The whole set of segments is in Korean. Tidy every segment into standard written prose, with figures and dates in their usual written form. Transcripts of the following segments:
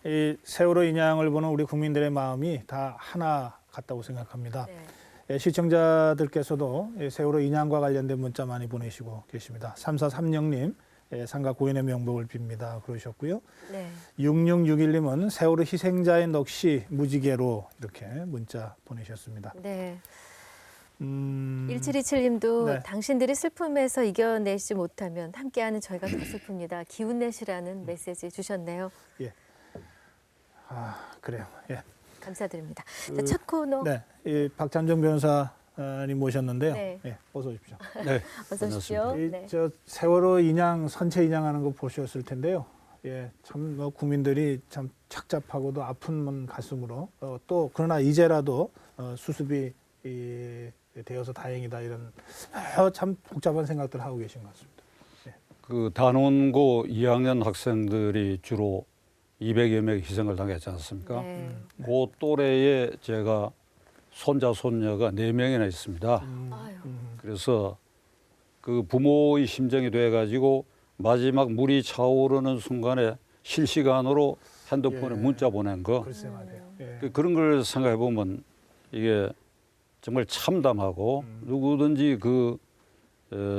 이 세월호 인양을 보는 우리 국민들의 마음이 다 하나 같다고 생각합니다. 네. 예, 시청자들께서도 세월호 인양과 관련된 문자 많이 보내시고 계십니다. 3436님, 상가 고인의 명복을 빕니다. 그러셨고요. 네. 6661님은 세월호 희생자의 넋이 무지개로 이렇게 문자 보내셨습니다. 네. 1727님도 네. 당신들이 슬픔에서 이겨내지 못하면 함께하는 저희가 더 슬픕니다. 기운내시라는 메시지 주셨네요. 아, 그래요. 예. 감사드립니다. 자, 첫 코너 네, 이 박찬정 변호사님 모셨는데요. 네. 예, 어서 오십시오. 네, 어서 오십시오. 네. 저 세월호 인양 선체 인양하는 거 보셨을 텐데요. 예, 참 국민들이 참 착잡하고도 아픈 가슴으로 또 그러나 이제라도 수습이 되어서 다행이다 이런 참 복잡한 생각들 하고 계신 것 같습니다. 그 단원고 2학년 학생들이 주로 200여 명의 희생을 당했지 않습니까? 네. 그 또래에 제가 손자 손녀가 4명이나 있습니다. 아유. 그래서 그 부모의 심정이 돼가지고 마지막 물이 차오르는 순간에 실시간으로 핸드폰에 예. 문자 보낸 거. 글쎄 말이에요. 예. 그런 걸 생각해 보면 이게 정말 참담하고 누구든지 그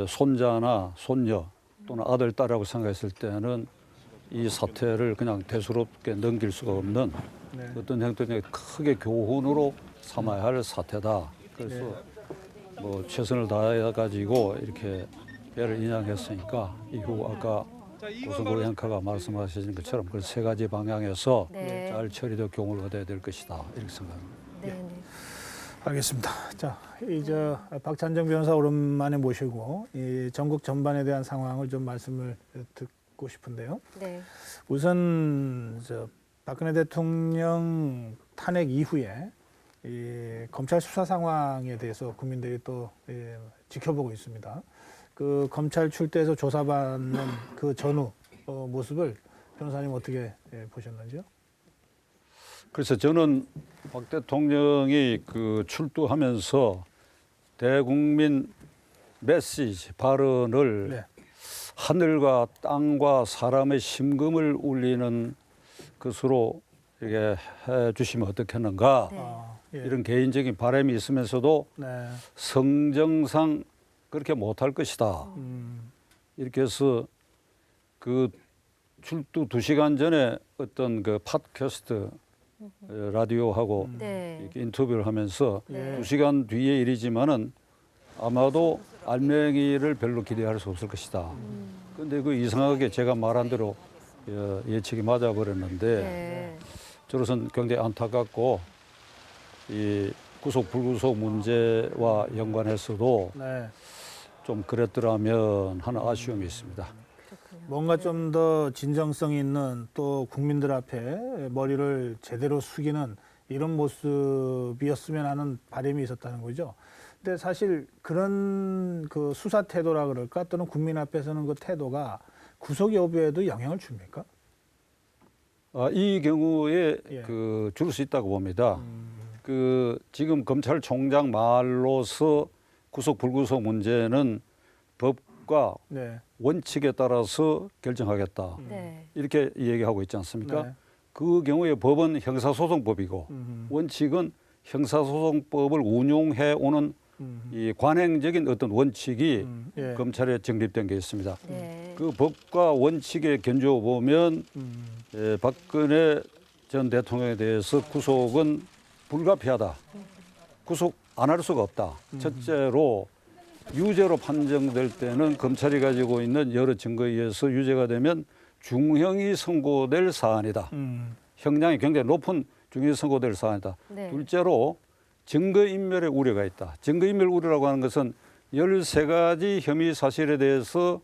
손자나 손녀 또는 아들 딸이라고 생각했을 때는 이 사태를 그냥 대수롭게 넘길 수가 없는 네. 어떤 행동이 크게 교훈으로 삼아야 할 사태다. 그래서 뭐 최선을 다해 가지고 이렇게 배를 인양했으니까 이후 아까 고성고 행카가 말씀하신 것처럼 그 세 가지 방향에서 네. 잘 처리되어 교훈을 얻어야 될 것이다 이렇게 생각합니다. 네. 네. 알겠습니다. 자, 이제 박찬정 변호사 오랜만에 모시고 이 전국 전반에 대한 상황을 좀 말씀을 듣고 싶은데요. 네. 우선 박근혜 대통령 탄핵 이후에 이 검찰 수사 상황에 대해서 국민들이 또 지켜보고 있습니다. 그 검찰 출두해서 조사받는 그 전후 모습을 변호사님 어떻게 보셨는지요? 그래서 저는 박 대통령이 그 출두하면서 대국민 메시지 발언을 네. 하늘과 땅과 사람의 심금을 울리는 것으로 이렇게 해 주시면 어떻겠는가 네. 예. 이런 개인적인 바람이 있으면서도 네. 성정상 그렇게 못할 것이다. 이렇게 해서 그 출두 2시간 전에 어떤 그 팟캐스트 라디오하고 네. 이렇게 인터뷰를 하면서 네. 2시간 뒤의 일이지만은 아마도 알맹이를 별로 기대할 수 없을 것이다. 그런데 그 이상하게 제가 말한 대로 예측이 맞아버렸는데 네. 저로서는 굉장히 안타깝고 이 구속 불구속 문제와 연관해서도 네. 좀 그랬더라면 하는 아쉬움이 있습니다. 그렇군요. 뭔가 좀 더 진정성 있는 또 국민들 앞에 머리를 제대로 숙이는 이런 모습이었으면 하는 바람이 있었다는 거죠. 근데 사실 그런 그 수사 태도라 그럴까 또는 국민 앞에서는 그 태도가 구속 여부에도 영향을 줍니까? 이 경우에 예. 그 줄 수 있다고 봅니다. 그 지금 검찰총장 말로서 구속 불구속 문제는 법과 네. 원칙에 따라서 결정하겠다. 네. 이렇게 얘기하고 있지 않습니까? 네. 그 경우에 법은 형사소송법이고 원칙은 형사소송법을 운용해 오는 이 관행적인 어떤 원칙이 예. 검찰에 정립된 게 있습니다. 네. 그 법과 원칙에 견주어 보면 박근혜 전 대통령에 대해서 구속은 불가피하다. 구속 안 할 수가 없다. 첫째로 유죄로 판정될 때는 검찰이 가지고 있는 여러 증거에 의해서 유죄가 되면 중형이 선고될 사안이다. 형량이 굉장히 높은 중형이 선고될 사안이다. 네. 둘째로 증거인멸의 우려가 있다. 증거인멸 우려라고 하는 것은 13가지 혐의 사실에 대해서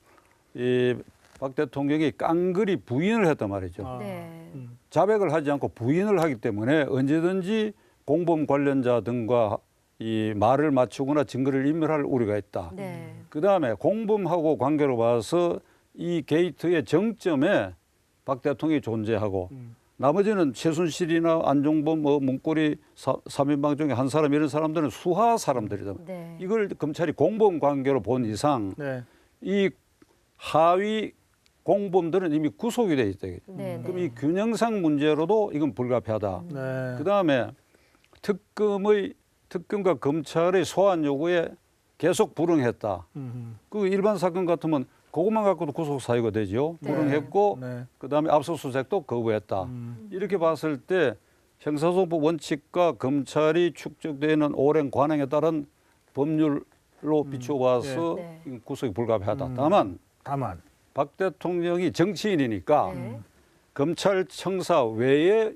이 박 대통령이 깡그리 부인을 했단 말이죠. 아. 네. 자백을 하지 않고 부인을 하기 때문에 언제든지 공범 관련자 등과 이 말을 맞추거나 증거를 인멸할 우려가 있다. 네. 그다음에 공범하고 관계로 봐서 이 게이트의 정점에 박 대통령이 존재하고 나머지는 최순실이나 안종범, 문고리 3인방 중에 한 사람 이런 사람들은 수하 사람들이다. 네. 이걸 검찰이 공범 관계로 본 이상 네. 이 하위 공범들은 이미 구속이 돼 있다. 네, 그럼 네. 이 균형상 문제로도 이건 불가피하다. 네. 그다음에 특검과 검찰의 소환 요구에 계속 불응했다. 그 일반 사건 같으면 그것만 갖고도 구속 사유가 되죠. 네. 불응했고 네. 그다음에 압수수색도 거부했다. 이렇게 봤을 때 형사소법 원칙과 검찰이 축적되는 오랜 관행에 따른 법률로 비춰봐서 네. 이건 구속이 불가피하다. 다만 박 대통령이 정치인이니까 네. 검찰 청사 외의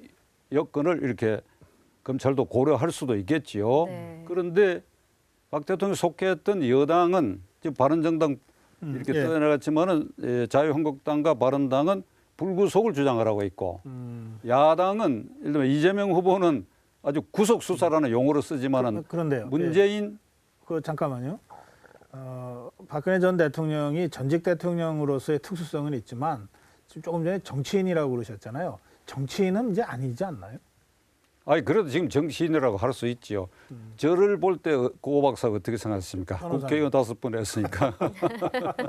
여건을 이렇게 검찰도 고려할 수도 있겠지요. 네. 그런데 박 대통령이 속했던 여당은 지금 바른정당 이렇게 예. 떠나갔지만은 자유한국당과 바른당은 불구속을 주장하고 있고 야당은 예를 들면 이재명 후보는 아주 구속 수사라는 용어를 쓰지만은 그런데요. 문재인 잠깐만요. 박근혜 전 대통령이 전직 대통령으로서의 특수성은 있지만 지금 조금 전에 정치인이라고 그러셨잖아요. 정치인은 이제 아니지 않나요? 아니 그래도 지금 정치인이라고 할 수 있지요. 저를 볼 때 고 박사가 어떻게 생각하십니까? 변호사님. 국회의원 5번 했으니까.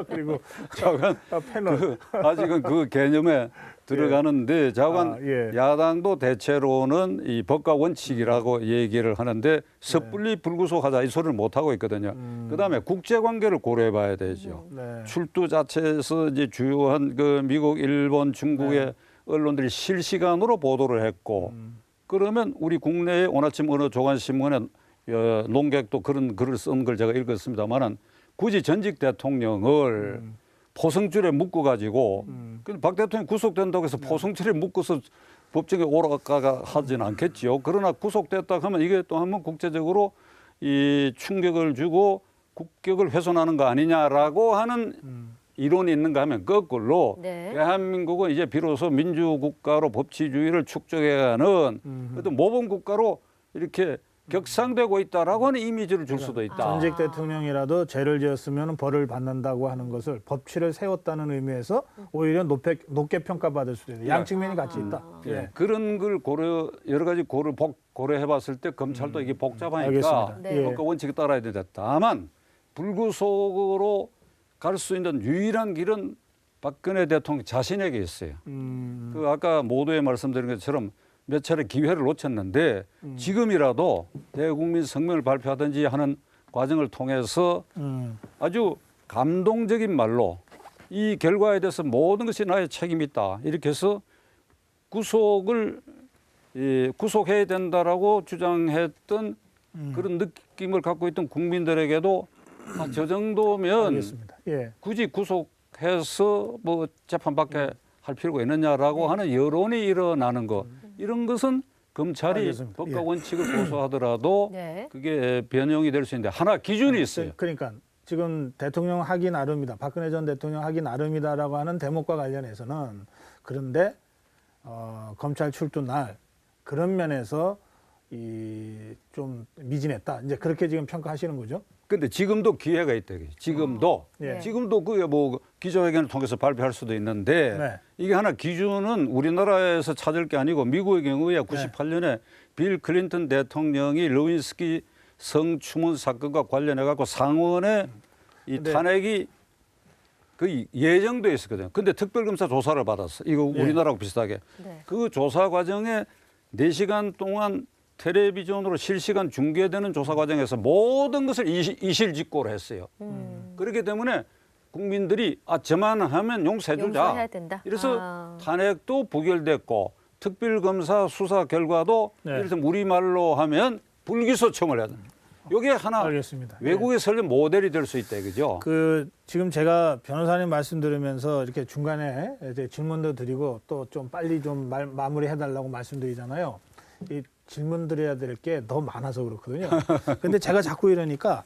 그리고 자관 패널. 아직은 그 개념에 들어가는데 자관 예. 야당도 대체로는 이 법과 원칙이라고 얘기를 하는데 섣불리 불구속하자 이 소리를 못 하고 있거든요. 그다음에 국제 관계를 고려해 봐야 되죠. 네. 출두 자체에서 이제 주요한 그 미국, 일본, 중국의 언론들이 실시간으로 보도를 했고 그러면 우리 국내의 오나침 어느 조간신문에 농객도 그런 글을 쓴 걸 제가 읽었습니다만은 굳이 전직 대통령을 포성줄에 묶어 가지고 박 대통령 구속된다고 해서 포성줄에 묶어서 법정에 오라가 하지는 않겠지요. 그러나 구속됐다 하면 이게 또 한번 국제적으로 이 충격을 주고 국격을 훼손하는 거 아니냐라고 하는 이론이 있는가 하면 거꾸로 네. 대한민국은 이제 비로소 민주국가로 법치주의를 축적해가는 어떤 모범국가로 이렇게 격상되고 있다라고 하는 이미지를 줄 수도 있다. 전직 대통령이라도 죄를 지었으면 벌을 받는다고 하는 것을 법치를 세웠다는 의미에서 오히려 높게 평가받을 수도 있다. 양 측면이 같이 있다. 예. 그런 걸 여러 가지 고려해봤을 때 검찰도 이게 복잡하니까 알겠습니다. 네. 법과 원칙에 따라야 되다. 다만 불구속으로 갈 수 있는 유일한 길은 박근혜 대통령 자신에게 있어요. 그 아까 모두에 말씀드린 것처럼 몇 차례 기회를 놓쳤는데 지금이라도 대국민 성명을 발표하든지 하는 과정을 통해서 아주 감동적인 말로 이 결과에 대해서 모든 것이 나의 책임이 있다. 이렇게 해서 구속해야 된다라고 주장했던 그런 느낌을 갖고 있던 국민들에게도 저 정도면 알겠습니다. 예. 굳이 구속해서 뭐 재판받게 할 필요가 있느냐라고 하는 여론이 일어나는 것 이런 것은 검찰이 알겠습니다. 법과 예. 원칙을 고수하더라도 네. 그게 변형이 될 수 있는데 하나 기준이 있어요. 그러니까 지금 대통령 하기 나름이다. 박근혜 전 대통령 하기 나름이다라고 하는 대목과 관련해서는 그런데 검찰 출두 날 그런 면에서 좀 미진했다. 이제 그렇게 지금 평가하시는 거죠? 근데 지금도 기회가 있다. 지금도 예. 지금도 그게 뭐 기자회견을 통해서 발표할 수도 있는데 네. 이게 하나 기준은 우리나라에서 찾을 게 아니고 미국의 경우에 98년에 빌 클린턴 대통령이 레윈스키 성추문 사건과 관련해 갖고 상원에 이 근데- 탄핵이 그 예정돼 있었거든요. 근데 특별검사 조사를 받았어. 이거 예. 우리나라하고 비슷하게. 네. 그 조사 과정에 4시간 동안 텔레비전으로 실시간 중계되는 조사 과정에서 모든 것을 이실직고를 했어요. 그렇기 때문에 국민들이 저만 하면 용서해주자. 용서해야 된다. 이래서 탄핵도 부결됐고 특별검사 수사 결과도 네. 이래서 우리말로 하면 불기소 처벌해야 됩니다. 이게 하나 알겠습니다. 외국에 설립 모델이 될 수 있다 이거죠. 지금 제가 변호사님 말씀 들으면서 이렇게 중간에 이제 질문도 드리고 또 좀 빨리 좀 마무리해달라고 말씀드리잖아요. 이 질문 드려야 될 게 더 많아서 그렇거든요. 근데 제가 자꾸 이러니까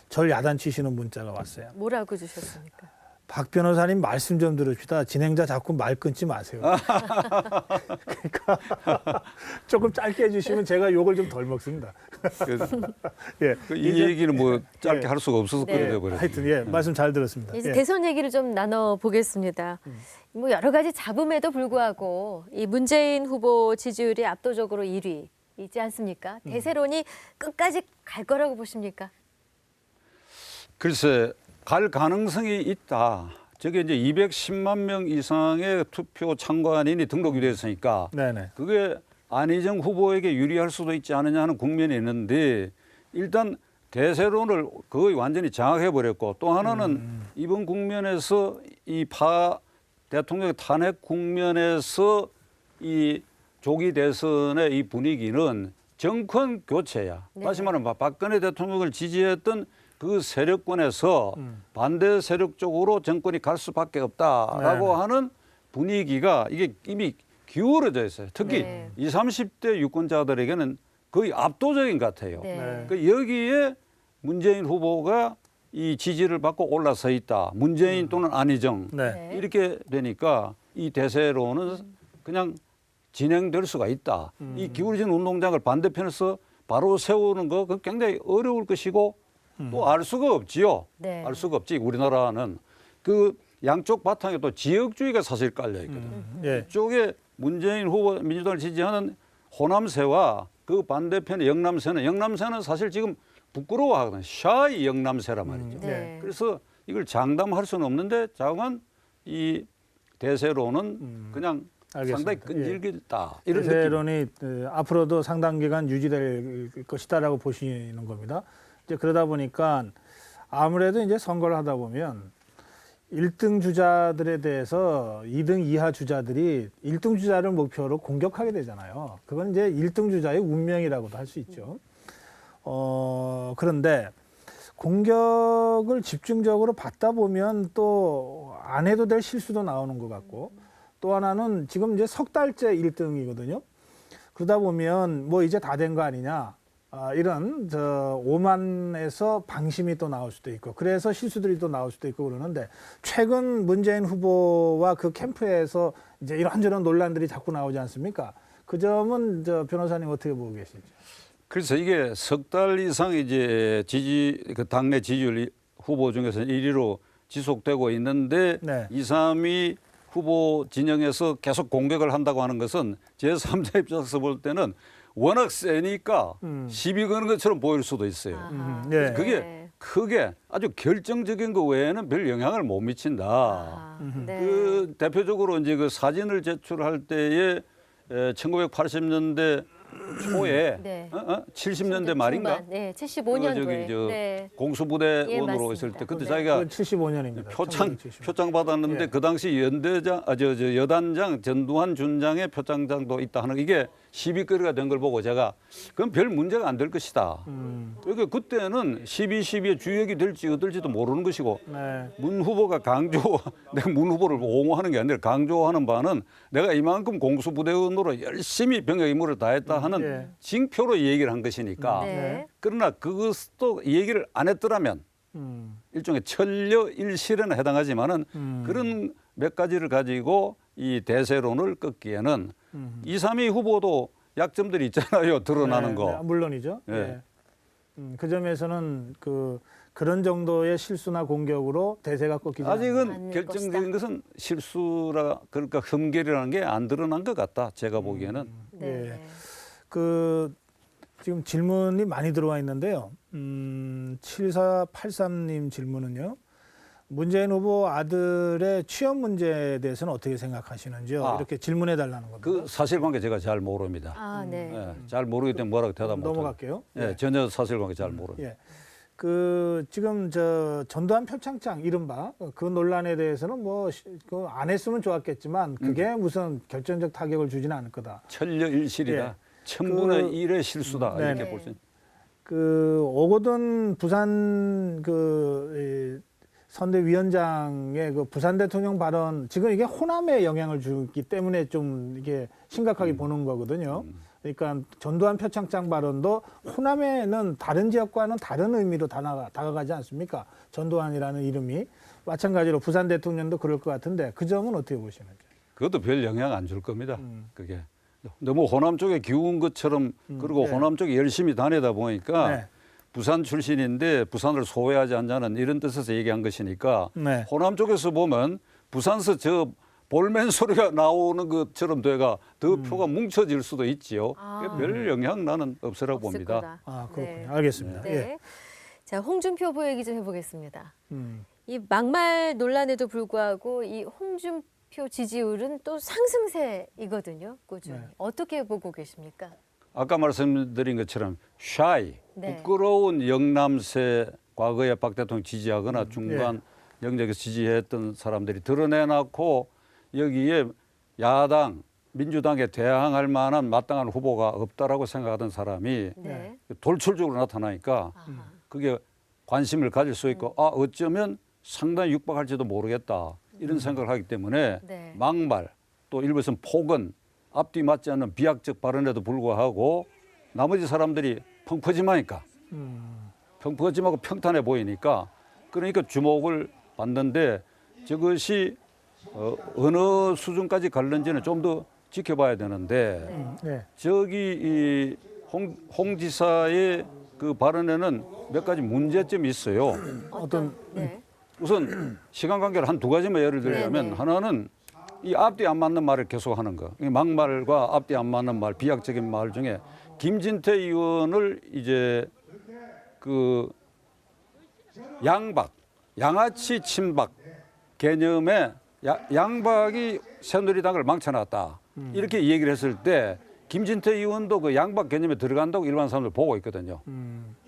절 야단치시는 문자가 왔어요. 뭐라고 주셨습니까? 박 변호사님 말씀 좀 들읍시다. 진행자 자꾸 말 끊지 마세요. 그러니까 조금 짧게 해주시면 제가 욕을 좀 덜 먹습니다. 예. 이 얘기는 뭐 짧게 예. 할 수가 없어서 네. 그래 버렸어요. 하여튼 예, 말씀 잘 들었습니다. 이제 예. 대선 얘기를 좀 나눠 보겠습니다. 뭐 여러 가지 잡음에도 불구하고 이 문재인 후보 지지율이 압도적으로 1위 있지 않습니까? 대세론이 끝까지 갈 거라고 보십니까? 글쎄 갈 가능성이 있다. 저게 이제 210만 명 이상의 투표 참관인이 등록이 됐으니까 네네. 그게 안희정 후보에게 유리할 수도 있지 않느냐 하는 국면이 있는데 일단 대세론을 거의 완전히 장악해 버렸고 또 하나는 이번 국면에서 이 대통령 탄핵 국면에서 이 조기 대선의 이 분위기는 정권 교체야. 네. 다시 말하면 박근혜 대통령을 지지했던 그 세력권에서 반대 세력 쪽으로 정권이 갈 수밖에 없다라고 네. 하는 분위기가 이게 이미 기울어져 있어요. 특히 네. 20, 30대 유권자들에게는 거의 압도적인 것 같아요. 네. 그 여기에 문재인 후보가 이 지지를 받고 올라서 있다. 문재인 또는 안희정 네. 네. 이렇게 되니까 이 대세로는 그냥 진행될 수가 있다. 이 기울어진 운동장을 반대편에서 바로 세우는 거 그 굉장히 어려울 것이고 또 알 수가 없지요. 네. 알 수가 없지. 우리나라는 그 양쪽 바탕에 또 지역주의가 사실 깔려 있거든. 예. 이쪽에 문재인 후보 민주당을 지지하는 호남세와 그 반대편의 영남세는 사실 지금 부끄러워하거든. 샤이 영남세란 말이죠. 네. 그래서 이걸 장담할 수는 없는데 자관 이 대세로는 그냥 알겠습니다. 상당히 끈질기다 이런 느낌. 대세론이 앞으로도 상당 기간 유지될 것이다라고 보시는 겁니다. 이제 그러다 보니까 아무래도 이제 선거를 하다 보면 1등 주자들에 대해서 2등 이하 주자들이 1등 주자를 목표로 공격하게 되잖아요. 그건 이제 1등 주자의 운명이라고도 할 수 있죠. 그런데 공격을 집중적으로 받다 보면 또 안 해도 될 실수도 나오는 것 같고 또 하나는 지금 이제 석 달째 1등이거든요. 그러다 보면 뭐 이제 다 된 거 아니냐. 이런 오만에서 방심이 또 나올 수도 있고 그래서 실수들이 또 나올 수도 있고 그러는데 최근 문재인 후보와 그 캠프에서 이제 이런저런 논란들이 자꾸 나오지 않습니까? 그 점은 변호사님 어떻게 보고 계시죠? 그래서 이게 석 달 이상 이제 그 당내 지지율 후보 중에서 1위로 지속되고 있는데 네. 2, 3위 후보 진영에서 계속 공격을 한다고 하는 것은 제3자 입장에서 볼 때는 워낙 세니까 시비 거는 것처럼 보일 수도 있어요. 아하. 예. 그게 네. 크게 아주 결정적인 거 외에는 별 영향을 못 미친다. 아, 네. 그 대표적으로 이제 그 사진을 제출할 때에 1980년대 초에 네. 70년대 말인가? 중반, 네, 그 75년도에. 저기 네. 공수부대원으로 맞습니다. 있을 때 그때 네. 자기가 75년입니다. 표창 받았는데 예. 그 당시 연대장 여단장 전두환 준장의 표창장도 있다 하는 이게 시비거리가 된 걸 보고 제가 그건 별 문제가 안 될 것이다. 그러니까 그때는 12의 주역이 될지 어떨지도 모르는 것이고 네. 문 후보가 내가 문 후보를 옹호하는 게 아니라 강조하는 바는 내가 이만큼 공수부대원으로 열심히 병역 임무를 다했다 하는 예. 징표로 얘기를 한 것이니까 네. 그러나 그것도 얘기를 안 했더라면 일종의 천려 일실에는 해당하지만은 그런 몇 가지를 가지고 이 대세론을 꺾기에는 2, 3위 후보도 약점들이 있잖아요. 드러나는 네, 거. 네, 물론이죠. 예. 예. 그 점에서는 그런 정도의 실수나 공격으로 대세가 꺾이지 아직은 않을 결정적인 것은 실수라 그러니까 흠결이라는 게 안 드러난 것 같다. 제가 보기에는. 네. 예. 지금 질문이 많이 들어와 있는데요. 7483님 질문은요. 문재인 후보 아들의 취업 문제에 대해서는 어떻게 생각하시는지요? 이렇게 질문해 달라는 겁니다. 그 사실관계 제가 잘 모릅니다. 아, 네. 예, 잘 모르기 때문에 뭐라고 대답 못해요. 넘어갈게요. 예, 전혀 사실관계 잘 모릅니다. 예. 지금 전두환 표창장 이른바 그 논란에 대해서는 안 했으면 좋았겠지만 그게 무슨 결정적 타격을 주지는 않을 거다. 천려일실이다. 예. 천분의 일의 실수다. 네네. 이렇게 볼 수 있는. 오거돈 부산 선대위원장의 부산 대통령 발언 지금 이게 호남에 영향을 주기 때문에 좀 이게 심각하게 보는 거거든요. 그러니까 전두환 표창장 발언도 호남에는 다른 지역과는 다른 의미로 다가가지 않습니까? 전두환이라는 이름이 마찬가지로 부산 대통령도 그럴 것 같은데 그 점은 어떻게 보시는지? 그것도 별 영향 안 줄 겁니다. 그게 너무 호남 쪽에 기운 것처럼 그리고 네. 호남 쪽에 열심히 다니다 보니까 네. 부산 출신인데 부산을 소외하지 않자는 이런 뜻에서 얘기한 것이니까 네. 호남 쪽에서 보면 부산서 저 볼멘 소리가 나오는 것처럼 돼가 더 표가 뭉쳐질 수도 있지요. 아. 별 영향 나는 없으라고 없을 봅니다. 거다. 아, 그렇군요. 네. 알겠습니다. 네. 예. 자, 홍준표 후보 얘기 좀 해보겠습니다. 이 막말 논란에도 불구하고 이 홍준표 지지율은 또 상승세이거든요. 꾸준히. 네. 어떻게 보고 계십니까? 아까 말씀드린 것처럼 shy, 네. 부끄러운 영남세 과거에 박 대통령 지지하거나 중간 영역에서 지지했던 사람들이 드러내놓고 여기에 야당, 민주당에 대항할 만한 마땅한 후보가 없다라고 생각하던 사람이 네. 돌출적으로 나타나니까 아하. 그게 관심을 가질 수 있고 아 어쩌면 상당히 육박할지도 모르겠다 이런 생각을 하기 때문에 네. 막말 또 일부에서는 폭언 앞뒤 맞지 않는 비약적 발언에도 불구하고 나머지 사람들이 펑퍼짐하니까 펑퍼짐하고 평탄해 보이니까 그러니까 주목을 받는데 저것이 어느 수준까지 갈는지는 좀 더 지켜봐야 되는데 네. 저기 홍 지사의 그 발언에는 몇 가지 문제점이 있어요. 어떤 네. 우선 시간 관계를 한 두 가지만 예를 들자면 네네. 하나는 이 앞뒤 안 맞는 말을 계속하는 거. 이 막말과 앞뒤 안 맞는 말, 비약적인 말 중에 김진태 의원을 이제 그 양박, 양아치 친박 개념의 양박이 새누리당을 망쳐놨다. 이렇게 얘기를 했을 때 김진태 의원도 그 양박 개념에 들어간다고 일반 사람들 보고 있거든요.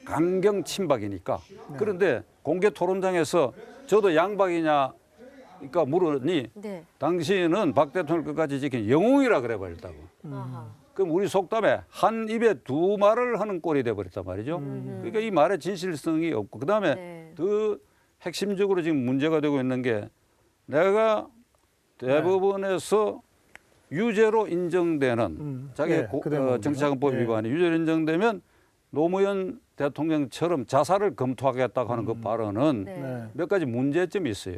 강경 친박이니까. 그런데 공개 토론장에서 저도 양박이냐 그러니까 물으니 네. 당신은 박 대통령 끝까지 지킨 영웅이라 그래 버렸다고. 아하. 그럼 우리 속담에 한 입에 두 말을 하는 꼴이 돼 버렸단 말이죠. 그러니까 이 말의 진실성이 없고 그다음에 네. 더 핵심적으로 지금 문제가 되고 있는 게 내가 대법원에서 유죄로 인정되는 자기 네, 그 대목이요. 정치자금법 네. 위반이 유죄로 인정되면 노무현 대통령처럼 자살을 검토하겠다고 하는 그 발언은 네. 네. 몇 가지 문제점이 있어요.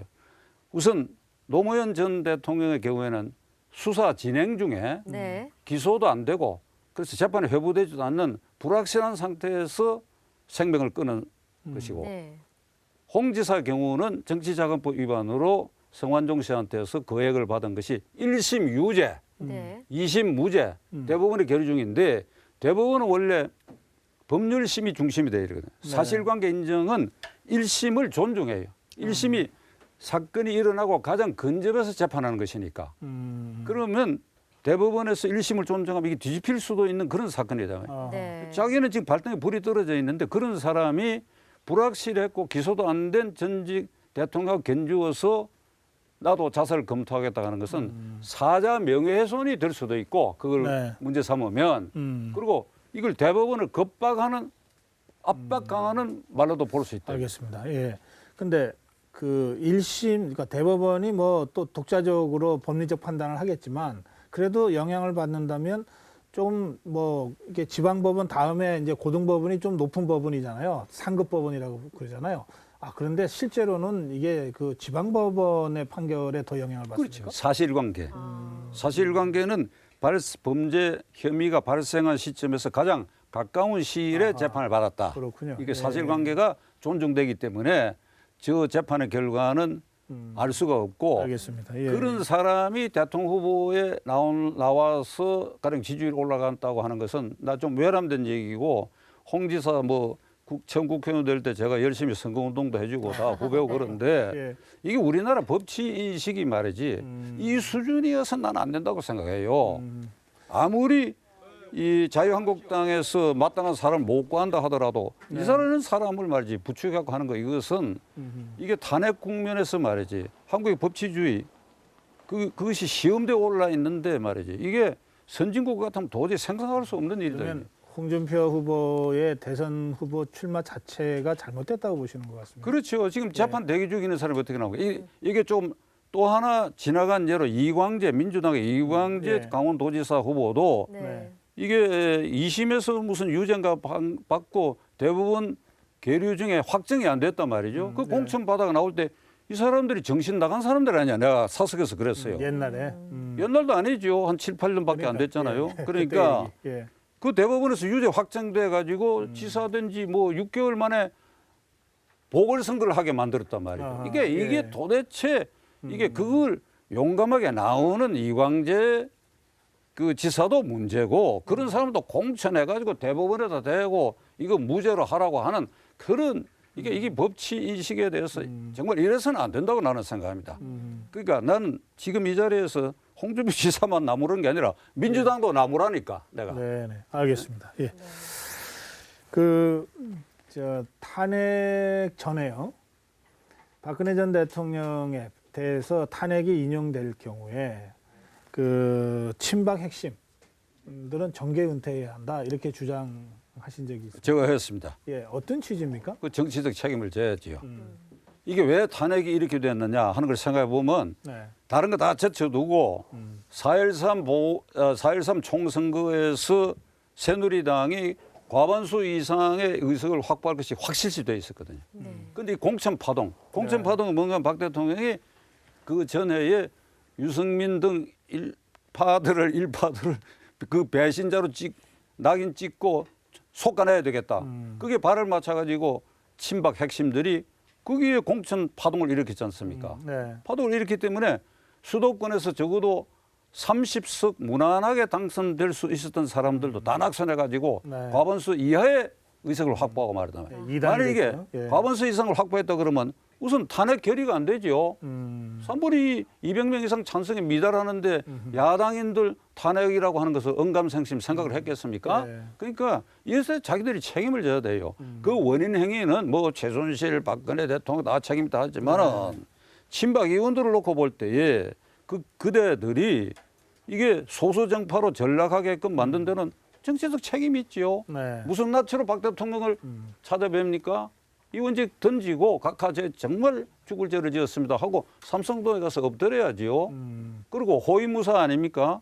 우선 노무현 전 대통령의 경우에는 수사 진행 중에 네. 기소도 안 되고 그래서 재판에 회부되지도 않는 불확실한 상태에서 생명을 끊은 것이고 네. 홍 지사의 경우는 정치자금법 위반으로 성완종 씨한테서 거액을 받은 것이 1심 유죄, 네. 2심 무죄 대법원이 결의 중인데 대법원은 원래 법률심이 중심이 되어 있거든요. 사실관계 인정은 1심을 존중해요. 1심이 사건이 일어나고 가장 근접해서 재판하는 것이니까. 그러면 대법원에서 1심을 존중하면 이게 뒤집힐 수도 있는 그런 사건이잖아요. 네. 자기는 지금 발등에 불이 떨어져 있는데 그런 사람이 불확실했고 기소도 안 된 전직 대통령하고 견주어서 나도 자살을 검토하겠다 하는 것은 사자 명예훼손이 될 수도 있고 그걸 네. 문제 삼으면 그리고 이걸 대법원을 겁박하는 압박강하는 말로도 볼 수 있다. 알겠습니다. 예. 근데 그 1심, 그러니까 대법원이 뭐 또 독자적으로 법리적 판단을 하겠지만 그래도 영향을 받는다면 좀 뭐 이게 지방법원 다음에 이제 고등법원이 좀 높은 법원이잖아요. 상급 법원이라고 그러잖아요. 아, 그런데 실제로는 이게 그 지방법원의 판결에 더 영향을 받습니까? 그렇죠. 사실관계. 사실관계는 범죄 혐의가 발생한 시점에서 가장 가까운 시일에 아하. 재판을 받았다. 그렇군요. 이게 예. 사실관계가 존중되기 때문에 저 재판의 결과는 알 수가 없고 알겠습니다. 예. 그런 사람이 대통령 후보에 나와서 가령 지지율이 올라간다고 하는 것은 나 좀 외람된 얘기고 홍 지사 뭐 처음 국회의원 될 때 제가 열심히 선거운동도 해주고 다 후배고 그런데 예. 이게 우리나라 법치인식이 말이지 이 수준이어서 난 안 된다고 생각해요. 아무리 이 자유한국당에서 마땅한 사람을 못 구한다 하더라도 이 사람을 말이지 부추겨갖고 하는 거 이것은 이게 탄핵 국면에서 말이지 한국의 법치주의 그것이 시험대에 올라 있는데 말이지 이게 선진국 같으면 도저히 생각할 수 없는 일이다. 그러면 홍준표 후보의 대선 후보 출마 자체가 잘못됐다고 보시는 것 같습니다. 그렇죠. 지금 재판 대기 중에 있는 사람이 어떻게 나오고 이게 좀 또 하나 지나간 예로 이광재 민주당의 이광재 네. 강원도지사 후보도 네. 이게 2심에서 무슨 유죄인가 받고 대부분 계류 중에 확정이 안 됐단 말이죠. 그 네. 공천 받아가 나올 때 이 사람들이 정신 나간 사람들 아니야. 내가 사석에서 그랬어요. 옛날에. 옛날도 아니죠. 한 7, 8년밖에 안 됐잖아요. 그러니까 그때 얘기. 예. 그 대법원에서 유죄 확정돼 가지고 지사된 지 뭐 6개월 만에 보궐선거를 하게 만들었단 말이에요. 아하, 이게 예. 도대체 이게 그걸 용감하게 나오는 이광재 그 지사도 문제고 그런 사람도 공천해 가지고 대법원에다 대고 이거 무죄로 하라고 하는 그런 이게 법치 인식에 대해서 정말 이래서는 안 된다고 나는 생각합니다. 그러니까 나는 지금 이 자리에서 홍준표 지사만 나무라는 게 아니라 민주당도 나무라니까 내가. 네, 알겠습니다. 예. 저 탄핵 전에요. 박근혜 전 대통령에 대해서 탄핵이 인용될 경우에 그 친박 핵심들은 정계 은퇴해야 한다 이렇게 주장하신 적이 있습니다. 제가 했습니다. 예, 어떤 취지입니까? 그 정치적 책임을 져야지요. 이게 왜 탄핵이 이렇게 됐느냐 하는 걸 생각해 보면 네. 다른 거 다 제쳐두고 4.13 총선거에서 새누리당이 과반수 이상의 의석을 확보할 것이 확실시되어 있었거든요. 그런데 이 공천 파동은 뭔가 박 대통령이 그 전해에 유승민 등 일파들을 그 배신자로 낙인 찍고 속아내야 되겠다. 그게 발을 맞춰가지고 친박 핵심들이 거기에 공천 파동을 일으켰지 않습니까? 네. 파동을 일으켰기 때문에 수도권에서 적어도 30석 무난하게 당선될 수 있었던 사람들도 다 낙선해가지고 네. 과반수 이하의 의석을 확보하고 말이다. 네, 만약 이게 이단이겠죠. 예. 과반수 이상을 확보했다 그러면 우선 탄핵 결의가 안 되죠. 3분의 200명 이상 찬성에 미달하는데 야당인들 탄핵이라고 하는 것을 언감생심 생각을 했겠습니까? 네. 그러니까 이래서 자기들이 책임을 져야 돼요. 그 원인 행위는 뭐 최순실, 박근혜 대통령 다 책임다 하지만은 친박 의원들을 놓고 볼 때에 그대들이 이게 소수정파로 전락하게끔 만든 데는 정치적 책임이 있지요. 네. 무슨 낯으로 박 대통령을 찾아뵙니까? 이원직 던지고 각하제 정말 죽을 죄를 지었습니다 하고 삼성동에 가서 엎드려야지요. 그리고 호위무사 아닙니까?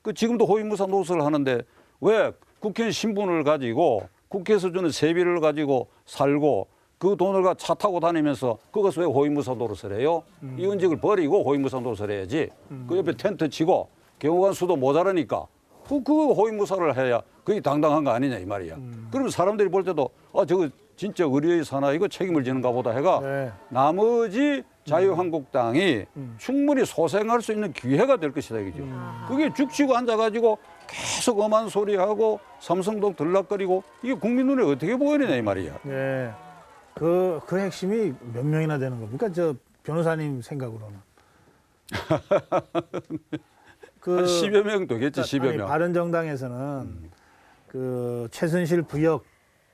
그 지금도 호위무사 노릇을 하는데 왜 국회의원 신분을 가지고 국회에서 주는 세비를 가지고 살고 그 돈을 가 차 타고 다니면서 그것을 왜 호위무사 노릇을 해요? 이원직을 버리고 호위무사 노릇을 해야지. 그 옆에 텐트 치고 경호관 수도 모자라니까 그 호위무사를 해야 그게 당당한 거 아니냐 이 말이야. 그러면 사람들이 볼 때도 저거 진짜 의리의 사나이고 이거 책임을 지는가 보다 해가 네. 나머지 자유한국당이 충분히 소생할 수 있는 기회가 될 것이다 이거죠. 그게 죽치고 앉아가지고 계속 엄한 소리하고 삼성동 들락거리고 이게 국민 눈에 어떻게 보이느냐 이 말이야. 네. 그 핵심이 몇 명이나 되는 겁니까? 저 변호사님 생각으로는. 한 10여 명 되겠지, 10여 아니, 명. 바른정당에서는 그 최순실 부역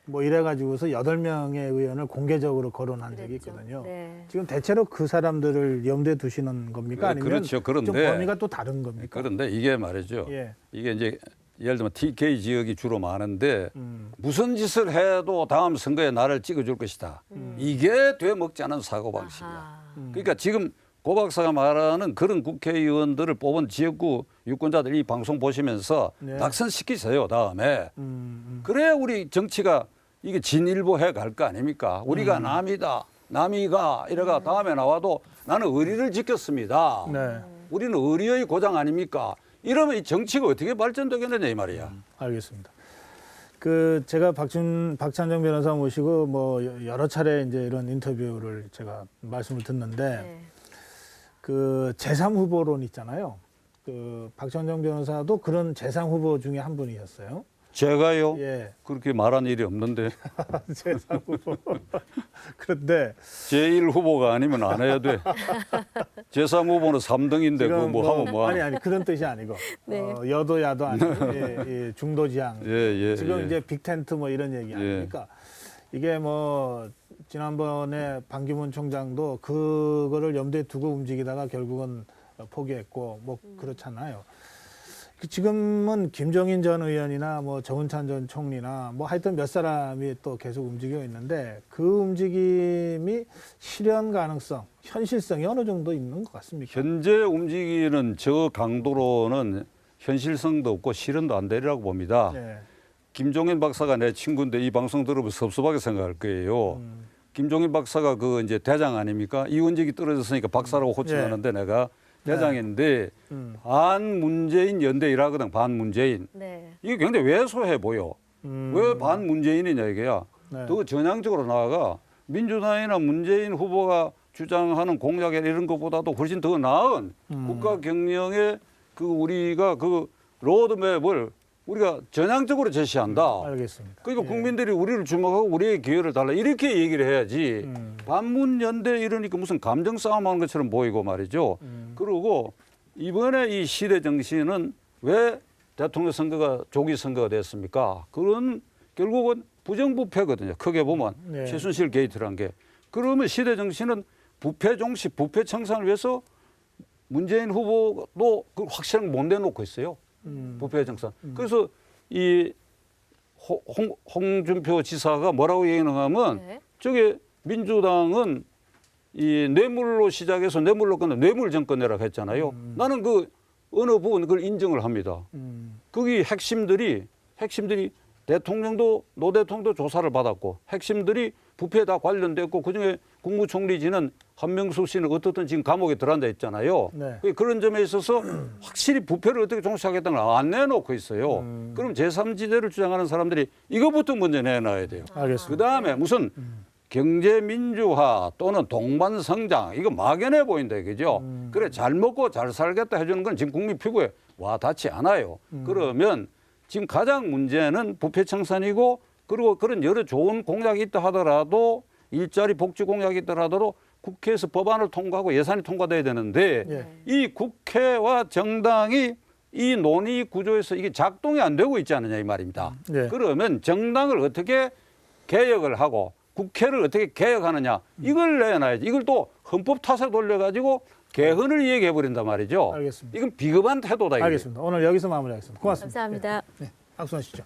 뭐 이래가지고서 8명의 의원을 공개적으로 거론한 적이 그랬죠. 있거든요. 네. 지금 대체로 그 사람들을 염두에 두시는 겁니까? 아니면 그렇죠. 그런데 좀 범위가 또 다른 겁니까? 그런데 이게 말이죠. 예. 이게 이제 예를 들면 TK 지역이 주로 많은데 무슨 짓을 해도 다음 선거에 나를 찍어줄 것이다. 이게 되먹지 않은 사고방식이야. 아하. 그러니까 지금 고 박사가 말하는 그런 국회의원들을 뽑은 지역구 유권자들 이 방송 보시면서 네. 낙선시키세요. 다음에. 그래야 우리 정치가 이게 진일보해 갈 거 아닙니까? 우리가 남이다. 남이가 이래가 다음에 나와도 나는 의리를 지켰습니다. 네. 우리는 의리의 고장 아닙니까? 이러면 이 정치가 어떻게 발전되겠느냐 이 말이야. 알겠습니다. 그 제가 박찬정 변호사 모시고 뭐 여러 차례 이제 이런 인터뷰를 제가 말씀을 듣는데 네. 그 제3 후보론 있잖아요. 그 박찬정 변호사도 그런 제3 후보 중에 한 분이셨어요. 제가요? 예. 그렇게 말한 일이 없는데 제3 후보. 그런데 제1 후보가 아니면 안 해야 돼. 제3 후보는 3등인데 그거 지금 뭐 하면 뭐 아니 그런 뜻이 아니고 네. 여도 야도 아니고 예, 중도지향. 예. 지금 이제 빅텐트 뭐 이런 얘기 아닙니까? 이게 뭐 지난번에 반기문 총장도 그거를 염두에 두고 움직이다가 결국은 포기했고 뭐 그렇잖아요. 지금은 김종인 전 의원이나 뭐 정운찬 전 총리나 뭐 하여튼 몇 사람이 또 계속 움직여 있는데 그 움직임이 실현 가능성, 현실성이 어느 정도 있는 것 같습니까? 현재 움직이는 저 강도로는 현실성도 없고 실현도 안 되리라고 봅니다. 네. 김종인 박사가 내 친구인데 이 방송 들으면 섭섭하게 생각할 거예요. 김종인 박사가 그 이제 대장 아닙니까? 이원직이 떨어졌으니까 박사라고 호칭하는데 내가 대장인데 반문재인 연대이라거든. 반문재인. 네. 이게 굉장히 왜소해 보여. 왜 반문재인이냐 이게야. 네. 더 전향적으로 나아가 민주당이나 문재인 후보가 주장하는 공약 이런 것보다도 훨씬 더 나은 국가 경영의 그 우리가 그 로드맵을 우리가 전향적으로 제시한다. 알겠습니다. 그러니까 예. 국민들이 우리를 주목하고 우리의 기회를 달라 이렇게 얘기를 해야지 반문연대 이러니까 무슨 감정 싸움하는 것처럼 보이고 말이죠. 그리고 이번에 이 시대 정신은 왜 대통령 선거가 조기 선거가 됐습니까? 그건 결국은 부정부패거든요. 크게 보면 네. 최순실 게이트란 게. 그러면 시대 정신은 부패 종식, 부패 청산을 위해서 문재인 후보도 그 확실한 못 내놓고 있어요. 부패 청산. 그래서 이 홍준표 지사가 뭐라고 얘기하냐면 네. 저게 민주당은 이 뇌물로 시작해서 뇌물로 끝나 뇌물 정권이라고 했잖아요. 나는 그 어느 부분 그걸 인정을 합니다. 거기 핵심들이 대통령도 노 대통령도 조사를 받았고 핵심들이 부패에 다 관련됐고 그중에 국무총리지는 한명수 씨는 어떻든 지금 감옥에 들어앉아 있잖아요. 네. 그런 점에 있어서 확실히 부패를 어떻게 종식하겠다는 걸 안 내놓고 있어요. 그럼 제3지대를 주장하는 사람들이 이거부터 먼저 내놔야 돼요. 알겠습니다. 그다음에 무슨 경제 민주화 또는 동반 성장 이거 막연해 보인다 그죠? 그래 잘 먹고 잘 살겠다 해주는 건 지금 국민 피부에 와 닿지 않아요. 그러면 지금 가장 문제는 부패 청산이고 그리고 그런 여러 좋은 공약이 있다 하더라도 일자리 복지 공약이 있더라도 국회에서 법안을 통과하고 예산이 통과돼야 되는데 예. 이 국회와 정당이 이 논의 구조에서 이게 작동이 안 되고 있지 않느냐 이 말입니다. 예. 그러면 정당을 어떻게 개혁을 하고 국회를 어떻게 개혁하느냐 이걸 내놔야지. 이걸 또 헌법 탓에 돌려가지고 개헌을 얘기해 버린단 말이죠. 알겠습니다. 이건 비겁한 태도다. 이게. 알겠습니다. 오늘 여기서 마무리하겠습니다. 고맙습니다. 감사합니다. 네, 박수하시죠.